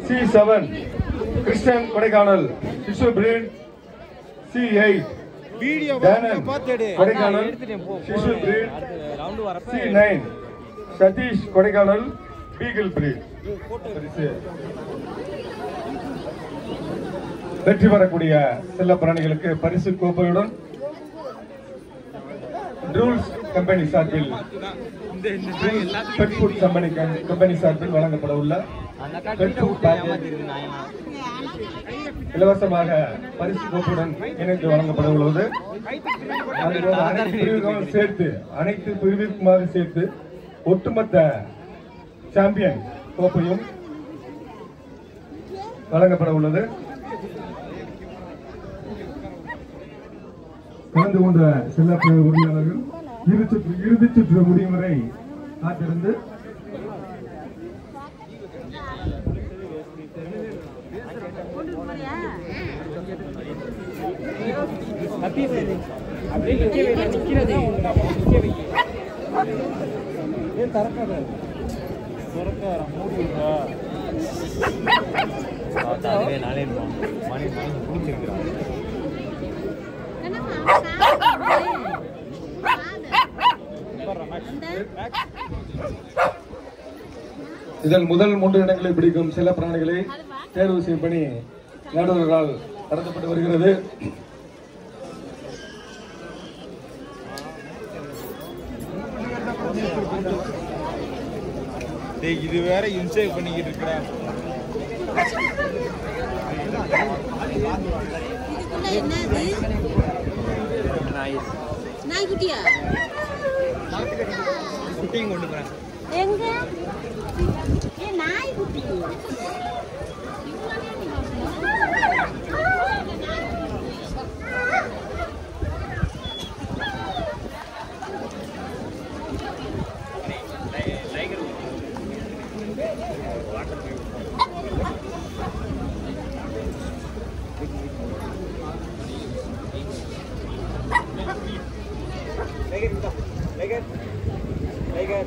C7 Christian Kodaikanal சிசு breed C8 Kodaikanal சிசு breed C9 Sathish Kodaikanal beagle breed. வெற்றி பெறக்கூடிய செல்ல பிராணிகளுக்கு பரிசு கோப்பையுடன் ரூல்ஸ் கம்பெனி சார்பில் பெட் ஃபுட் கம்பெனி சார்பில் வழங்கப்பட உள்ள பெட் ஃபுட் பேக்கேஜ் இலவசமாக பரிசு கோப்புடன் இணைந்து வழங்கப்பட உள்ளது. அனைத்து பிரிவுக்குமாக சேர்த்து ஒட்டுமொத்த சாம்பியன் கோப்பையும் வழங்கப்பட உள்ளது. கலந்து கொண்ட செல்ல உரிமையாளர்கள் இறுதி சுற்று முடியும் வரை காத்திருந்து இதில் முதல் 3 இடங்களை பிடிக்கும் சில பிராணிகளை தேர்வு செய்யும் பணி நடுவர்களால் நடத்தப்பட்டு வருகிறது. இது வேற இன்சேவ் பண்ணிக்கிட்டு இருக்கிறேன். நாய்க்குட்டியா குட்டியும் கொண்டு போறேன். எங்க ஏ நாய்க்குட்டி Tiger.